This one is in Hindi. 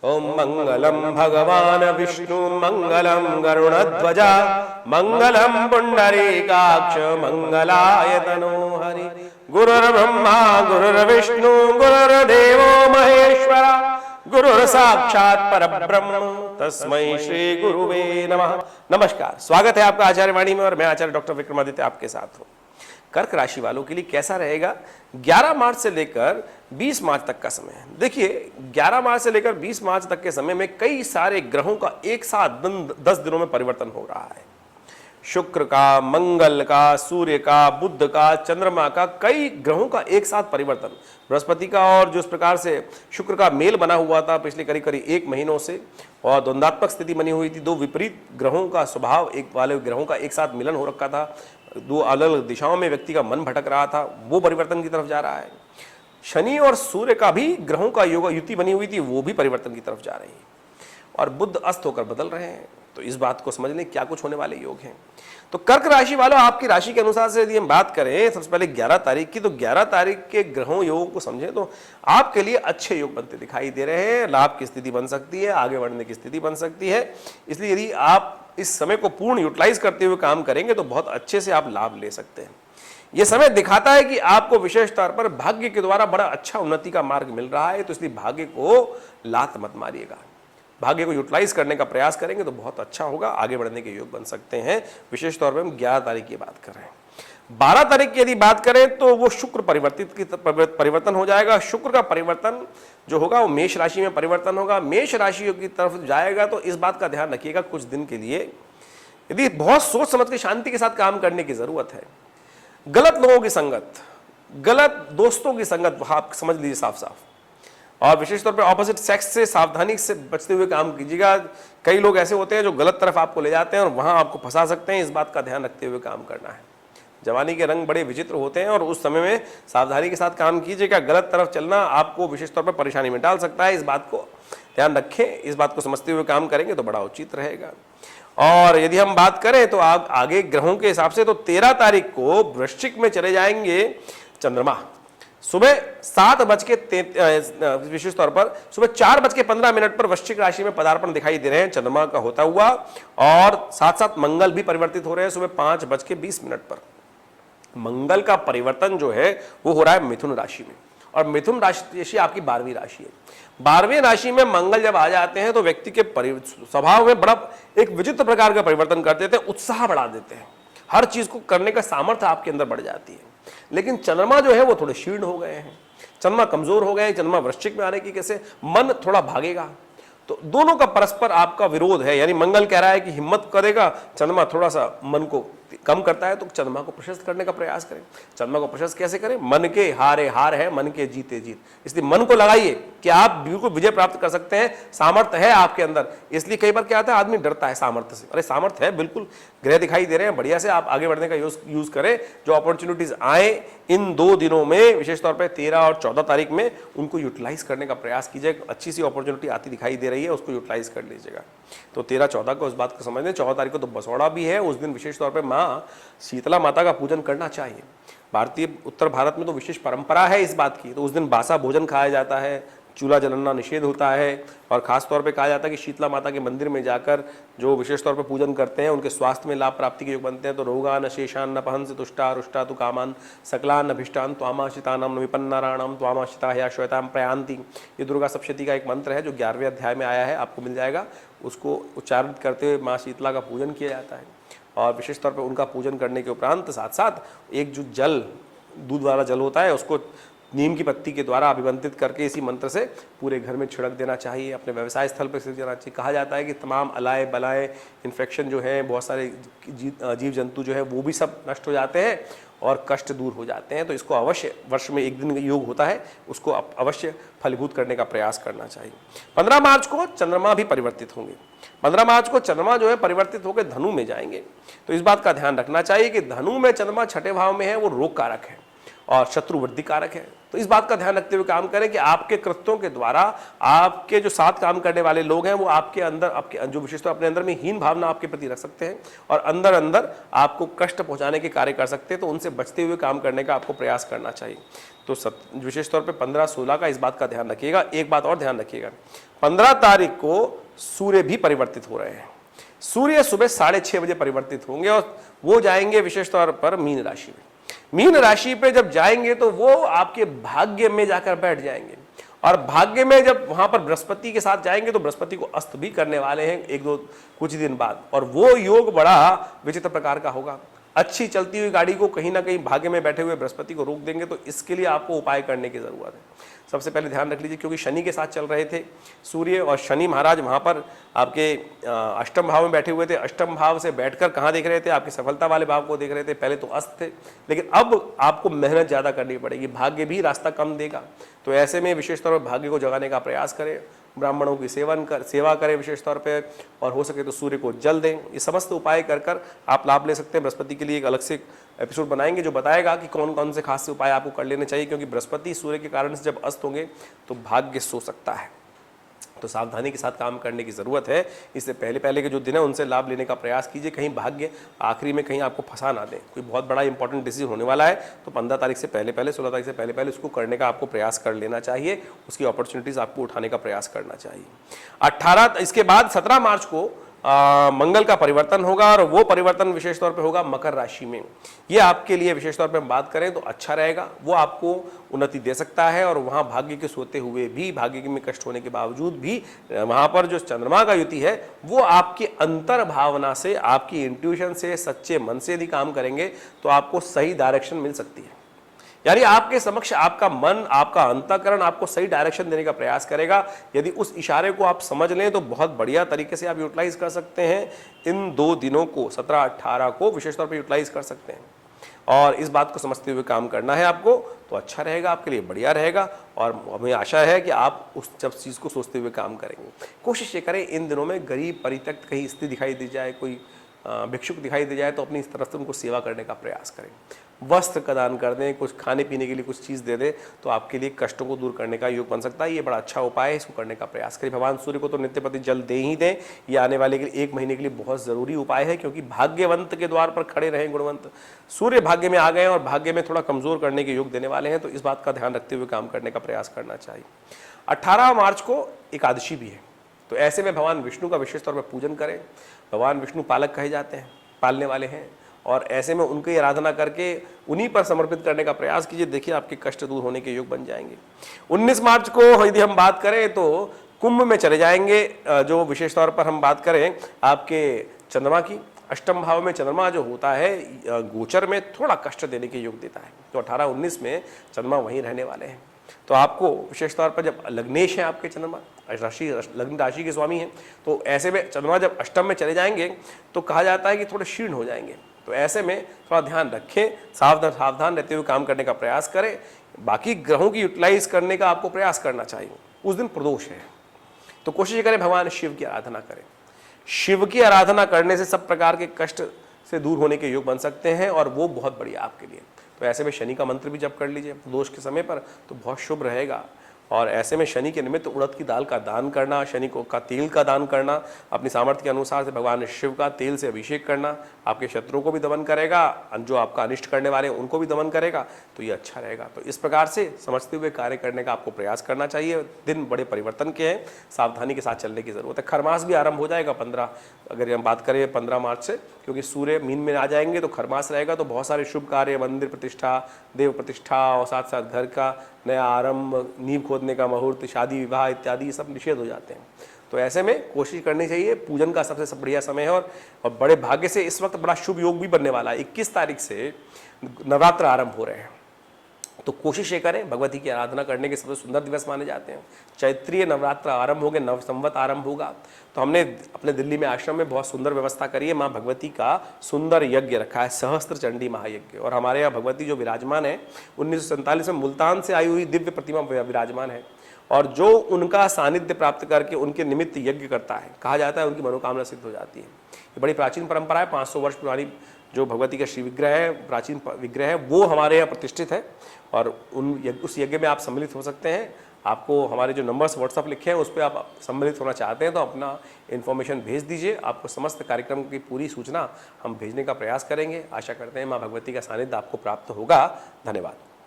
ओम मंगलम भगवान विष्णु मंगलम गरुड़ध्वजा मंगलम पुंडरीकाक्ष मंगलाय तनोहरि। गुरुर्ब्रह्मा गुरुर्विष्णु गुरुर्देवो महेश्वरा गुरुर् साक्षात् परब्रह्म तस्मै श्री गुरुवे नमः। नमस्कार, स्वागत है आपका आचार्य वाणी में और मैं आचार्य डॉक्टर विक्रमादित्य आपके साथ हूँ। कर्क राशि वालों के लिए कैसा रहेगा 11 मार्च से लेकर 20 मार्च तक का समय। देखिए 11 मार्च से लेकर 20 मार्च तक के समय में कई सारे ग्रहों का एक साथ 10 दिनों में परिवर्तन हो रहा है। शुक्र का, मंगल का, सूर्य का, बुध का, चंद्रमा का, कई ग्रहों का एक साथ परिवर्तन। बृहस्पति का और जो इस प्रकार से शुक्र का मेल बना हुआ था पिछले करीब करीब 1 महीनों से और द्वंद्वात्मक स्थिति बनी हुई थी, दो विपरीत ग्रहों का स्वभाव एक वाले ग्रहों का एक साथ मिलन हो रखा था, दो अलग अलग दिशाओं में व्यक्ति का मन भटक रहा था, वो परिवर्तन की तरफ जा रहा है। शनि और सूर्य का भी ग्रहों का युति बनी हुई थी, वो भी परिवर्तन की तरफ जा रही है और बुध अस्त होकर बदल रहे हैं। तो इस बात को समझ लें क्या कुछ होने वाले योग हैं। तो कर्क राशि वालों, आपकी राशि के अनुसार से यदि हम बात करें सबसे पहले 11 तारीख की, तो 11 तारीख के ग्रहों योगों को समझें तो आपके लिए अच्छे योग बनते दिखाई दे रहे हैं। लाभ की स्थिति बन सकती है, आगे बढ़ने की स्थिति बन सकती है। इसलिए यदि आप इस समय को पूर्ण यूटिलाइज करते हुए काम करेंगे तो बहुत अच्छे से आप लाभ ले सकते हैं। यह समय दिखाता है कि आपको विशेष तौर पर भाग्य के द्वारा बड़ा अच्छा उन्नति का मार्ग मिल रहा है, तो इसलिए भाग्य को लात मत मारिएगा। भाग्य को यूटिलाइज करने का प्रयास करेंगे तो बहुत अच्छा होगा, आगे बढ़ने के योग बन सकते हैं। विशेष तौर पर हम 11 तारीख की बात कर रहे हैं। 12 तारीख की यदि बात करें तो वो शुक्र परिवर्तन हो जाएगा। शुक्र का परिवर्तन जो होगा वो मेष राशि में परिवर्तन होगा, मेष राशि की तरफ जाएगा। तो इस बात का ध्यान रखिएगा कुछ दिन के लिए यदि बहुत सोच समझ के शांति के साथ काम करने की जरूरत है। गलत लोगों की संगत, गलत दोस्तों की संगत आप समझ लीजिए साफ साफ, और विशेष तौर पे ऑपोजिट सेक्स से सावधानी से बचते हुए काम कीजिएगा। कई लोग ऐसे होते हैं जो गलत तरफ आपको ले जाते हैं और वहां आपको फंसा सकते हैं, इस बात का ध्यान रखते हुए काम करना है। जवानी के रंग बड़े विचित्र होते हैं और उस समय में सावधानी के साथ काम कीजिएगा। गलत तरफ चलना आपको विशेष तौर पर परेशानी में डाल सकता है, इस बात को ध्यान रखें। इस बात को समझते हुए काम करेंगे तो बड़ा उचित रहेगा। और यदि हम बात करें तो आप आगे ग्रहों के हिसाब से तो 13 तारीख को वृश्चिक में चले जाएंगे चंद्रमा। सुबह 7 विशेष तौर पर सुबह 4:15 पर वृश्चिक राशि में पदार्पण दिखाई दे रहे हैं चंद्रमा का होता हुआ, और साथ साथ मंगल भी परिवर्तित हो रहे हैं सुबह 5:20 पर। मंगल का परिवर्तन जो है वो हो रहा है मिथुन राशि में, और मिथुन राशि आपकी 12वीं राशि है। 12वीं राशि में मंगल जब आ जाते हैं तो व्यक्ति के स्वभाव में बड़ा एक विचित्र प्रकार का परिवर्तन कर देते हैं, उत्साह बढ़ा देते हैं, हर चीज को करने का सामर्थ्य आपके अंदर बढ़ जाती है। लेकिन चंद्रमा जो है वो थोड़े शीर्ण हो गए हैं, चंद्रमा कमजोर हो गए। चंद्रमा वृश्चिक में आने की कैसे मन थोड़ा भागेगा, तो दोनों का परस्पर आपका विरोध है। यानी मंगल कह रहा है कि हिम्मत करेगा, चंद्रमा थोड़ा सा मन को कम करता है, तो चंद्रमा को प्रशस्त करने का प्रयास करें। चंद्रमा को प्रशस्त कैसे करें? मन के हारे हार है, मन के जीते जीत। इसलिए मन को लगाइए कि आप बिल्कुल विजय प्राप्त कर सकते हैं, सामर्थ्य है आपके अंदर। इसलिए कई बार क्या आता है आदमी डरता है सामर्थ्य से, अरे सामर्थ्य है, बिल्कुल ग्रह दिखाई दे रहे हैं, बढ़िया से आप आगे बढ़ने का यूज करें। जो अपॉर्चुनिटीज आए इन 2 दिनों में, विशेष तौर पर 13 और 14 तारीख में, उनको यूटिलाइज करने का प्रयास कीजिए। अच्छी सी अपॉर्चुनिटी आती दिखाई दे रही है, उसको यूटिलाइज कर लीजिएगा। तो 13-14 को उस बात को समझ लें। 14 तारीख को तो बसौड़ा भी है, उस दिन विशेष तौर पर माँ शीतला माता का पूजन करना चाहिए। भारतीय उत्तर भारत में तो विशेष परंपरा है इस बात की, तो उस दिन बासा भोजन खाया जाता है, चूल्हा जलाना निषेध होता है, और खास तौर पे कहा जाता है कि शीतला माता के मंदिर में जाकर जो विशेष तौर पे पूजन करते हैं उनके स्वास्थ्य में लाभ प्राप्ति के योग बनते हैं। तो रोगान शेषान न पहंस तुष्टा रुष्टा तु कामान सकलान अभिष्टान त्वामाश्रितानाम विपन्नाराणाम त्वामाश्रिता या श्वेताम प्रयांति। ये दुर्गा सप्तशती का एक मंत्र है जो 11वें अध्याय में आया है, आपको मिल जाएगा। उसको उच्चारित करते हुए माँ शीतला का पूजन किया जाता है, और विशेष तौर पर उनका पूजन करने के उपरांत साथ साथ एक जो जल, दूध वाला जल होता है, उसको नीम की पत्ती के द्वारा अभिमंत्रित करके इसी मंत्र से पूरे घर में छिड़क देना चाहिए, अपने व्यवसाय स्थल पर छिड़क देना चाहिए। कहा जाता है कि तमाम अलाय बलाए इन्फेक्शन जो है, बहुत सारे जीव जंतु जो है वो भी सब नष्ट हो जाते हैं और कष्ट दूर हो जाते हैं। तो इसको अवश्य, वर्ष में 1 दिन योग होता है, उसको अवश्य फलीभूत करने का प्रयास करना चाहिए। 15 मार्च को चंद्रमा भी परिवर्तित होंगे। 15 मार्च को चंद्रमा जो है परिवर्तित होकर धनु में जाएंगे। तो इस बात का ध्यान रखना चाहिए कि धनु में चंद्रमा 6ठे भाव में है, वो रोग कारक है और शत्रु वृद्धि कारक है। तो इस बात का ध्यान रखते हुए काम करें कि आपके कृत्यों के द्वारा आपके जो साथ काम करने वाले लोग हैं वो आपके अंदर, आपके जो विशेषतः अपने अंदर में हीन भावना आपके प्रति रख सकते हैं और अंदर अंदर आपको कष्ट पहुंचाने के कार्य कर सकते हैं। तो उनसे बचते हुए काम करने का आपको प्रयास करना चाहिए। तो विशेष तौर पे 15-16 का इस बात का ध्यान रखिएगा। एक बात और ध्यान रखिएगा, 15 तारीख को सूर्य भी परिवर्तित हो रहे हैं। सूर्य सुबह 6:30 बजे परिवर्तित होंगे और वो जाएंगे विशेष तौर पर मीन राशि में। मीन राशि पे जब जाएंगे तो वो आपके भाग्य में जाकर बैठ जाएंगे और भाग्य में जब वहां पर बृहस्पति के साथ जाएंगे तो बृहस्पति को अस्त भी करने वाले हैं कुछ दिन बाद, और वो योग बड़ा विचित्र प्रकार का होगा। अच्छी चलती हुई गाड़ी को कहीं ना कहीं भाग्य में बैठे हुए बृहस्पति को रोक देंगे, तो इसके लिए आपको उपाय करने की जरूरत है। सबसे पहले ध्यान रख लीजिए, क्योंकि शनि के साथ चल रहे थे सूर्य, और शनि महाराज वहां पर आपके अष्टम भाव में बैठे हुए थे। अष्टम भाव से बैठकर कहाँ देख रहे थे? आपकी सफलता वाले भाव को देख रहे थे। पहले तो अस्त थे, लेकिन अब आपको मेहनत ज्यादा करनी पड़ेगी, भाग्य भी रास्ता कम देगा। तो ऐसे में विशेष तौर पर भाग्य को जगाने का प्रयास करें, ब्राह्मणों की सेवा करें विशेष तौर पे, और हो सके तो सूर्य को जल दें। ये समस्त उपाय कर आप लाभ ले सकते हैं। बृहस्पति के लिए एक अलग से एपिसोड बनाएंगे जो बताएगा कि कौन कौन से खास उपाय आपको कर लेने चाहिए, क्योंकि बृहस्पति सूर्य के कारण से जब अस्त होंगे तो भाग्य सो सकता है। तो सावधानी के साथ काम करने की जरूरत है। इससे पहले के जो दिन है उनसे लाभ लेने का प्रयास कीजिए, कहीं भाग्य आखिरी में कहीं आपको फंसा ना दे। कोई बहुत बड़ा इंपॉर्टेंट डिसीजन होने वाला है तो 15 तारीख से पहले 16 तारीख से पहले उसको करने का आपको प्रयास कर लेना चाहिए। उसकी अपॉर्चुनिटीज आपको उठाने का प्रयास करना चाहिए। 18 इसके बाद 17 मार्च को मंगल का परिवर्तन होगा, और वो परिवर्तन विशेष तौर पे होगा मकर राशि में। ये आपके लिए विशेष तौर पे हम बात करें तो अच्छा रहेगा, वो आपको उन्नति दे सकता है। और वहाँ भाग्य के सोते हुए भी, भाग्य में कष्ट होने के बावजूद भी, वहाँ पर जो चंद्रमा का युति है वो आपकी अंतर भावना से, आपकी इंट्यूशन से, सच्चे मन से यदि काम करेंगे तो आपको सही डायरेक्शन मिल सकती है। यानी आपके समक्ष आपका मन, आपका अंतःकरण आपको सही डायरेक्शन देने का प्रयास करेगा। यदि उस इशारे को आप समझ लें तो बहुत बढ़िया तरीके से आप यूटिलाइज कर सकते हैं। इन 2 दिनों को 17-18 को विशेष तौर पर यूटिलाइज कर सकते हैं, और इस बात को समझते हुए काम करना है आपको, तो अच्छा रहेगा, आपके लिए बढ़िया रहेगा। और हमें आशा है कि आप उस सब चीज़ को सोचते हुए काम करेंगे। कोशिश ये करें इन दिनों में गरीब परित्यक्त कहीं स्त्री दिखाई दी जाए, कोई भिक्षुक दिखाई दे जाए तो अपनी इस तरफ से उनको सेवा करने का प्रयास करें। वस्त्र का दान कर दें, कुछ खाने पीने के लिए कुछ चीज़ दे दें, तो आपके लिए कष्टों को दूर करने का योग बन सकता है। ये बड़ा अच्छा उपाय है, इसको करने का प्रयास करें। भगवान सूर्य को तो नित्यपति जल दे ही दें। ये आने वाले के लिए 1 महीने के लिए बहुत ज़रूरी उपाय है, क्योंकि भाग्यवंत के द्वार पर खड़े रहें गुणवंत। सूर्य भाग्य में आ गए और भाग्य में थोड़ा कमज़ोर करने के योग देने वाले हैं, तो इस बात का ध्यान रखते हुए काम करने का प्रयास करना चाहिए। 18 मार्च को एकादशी भी है, तो ऐसे में भगवान विष्णु का विशेष तौर पर पूजन करें। भगवान विष्णु पालक कहे जाते हैं, पालने वाले हैं, और ऐसे में उनकी आराधना करके उन्हीं पर समर्पित करने का प्रयास कीजिए। देखिए आपके कष्ट दूर होने के योग बन जाएंगे। 19 मार्च को यदि हम बात करें तो कुंभ में चले जाएंगे। जो विशेष तौर पर हम बात करें आपके चंद्रमा की, अष्टम भाव में चंद्रमा जो होता है गोचर में थोड़ा कष्ट देने के योग देता है, तो 18-19 में चंद्रमा वहीं रहने वाले हैं। तो आपको विशेष तौर पर जब लग्नेश है आपके चंद्रमा, लग्न राशि के स्वामी हैं, तो ऐसे में चंद्रमा जब अष्टम में चले जाएंगे तो कहा जाता है कि थोड़े क्षीण हो जाएंगे। तो ऐसे में थोड़ा ध्यान रखें, सावधान रहते हुए काम करने का प्रयास करें। बाकी ग्रहों की यूटिलाइज करने का आपको प्रयास करना चाहिए। उस दिन प्रदोष है, तो कोशिश करें भगवान शिव की आराधना करें। शिव की आराधना करने से सब प्रकार के कष्ट से दूर होने के योग बन सकते हैं, और वो बहुत बढ़िया आपके लिए। तो ऐसे में शनि का मंत्र भी जप कर लीजिए प्रदोष के समय पर, तो बहुत शुभ रहेगा। और ऐसे में शनि के निमित्त उड़द की दाल का दान करना, शनि को का तेल का दान करना, अपनी सामर्थ्य के अनुसार से भगवान शिव का तेल से अभिषेक करना आपके शत्रुओं को भी दमन करेगा, जो आपका अनिष्ट करने वाले हैं उनको भी दमन करेगा, तो ये अच्छा रहेगा। तो इस प्रकार से समझते हुए कार्य करने का आपको प्रयास करना चाहिए। दिन बड़े परिवर्तन के हैं, सावधानी के साथ चलने की जरूरत है। खरमास भी आरंभ हो जाएगा 15, अगर हम बात करें 15 मार्च से, क्योंकि सूर्य मीन में आ जाएंगे तो खरमास रहेगा। तो बहुत सारे शुभ कार्य, मंदिर प्रतिष्ठा, देव प्रतिष्ठा, और साथ साथ घर का नया आरंभ, नींव खोदने का मुहूर्त, शादी विवाह इत्यादि सब निषेध हो जाते हैं। तो ऐसे में कोशिश करनी चाहिए, पूजन का सबसे बढ़िया समय है। और बड़े भाग्य से इस वक्त बड़ा शुभ योग भी बनने वाला है। 21 तारीख से नवरात्र आरंभ हो रहे हैं, तो कोशिश ये करें, भगवती की आराधना करने के सबसे सुंदर दिवस माने जाते हैं। चैत्रीय नवरात्र आरंभ हो गए, नव संवत आरंभ होगा। तो हमने अपने दिल्ली में आश्रम में बहुत सुंदर व्यवस्था करी है। माँ भगवती का सुंदर यज्ञ रखा है, सहस्त्र चंडी महायज्ञ। और हमारे यहाँ भगवती जो विराजमान है, 1947 में मुल्तान से आई हुई दिव्य प्रतिमा विराजमान है, और जो उनका सानिध्य प्राप्त करके उनके निमित्त यज्ञ करता है, कहा जाता है उनकी मनोकामना सिद्ध हो जाती है। ये बड़ी प्राचीन परंपरा है। 500 वर्ष पुरानी जो भगवती का श्री विग्रह है, प्राचीन विग्रह है, वो हमारे यहाँ प्रतिष्ठित है, और उस यज्ञ में आप सम्मिलित हो सकते हैं। आपको हमारे जो नंबर्स व्हाट्सअप लिखे हैं उस पर आप सम्मिलित होना चाहते हैं तो अपना इन्फॉर्मेशन भेज दीजिए। आपको समस्त कार्यक्रम की पूरी सूचना हम भेजने का प्रयास करेंगे। आशा करते हैं माँ भगवती का सानिध्य आपको प्राप्त होगा। धन्यवाद।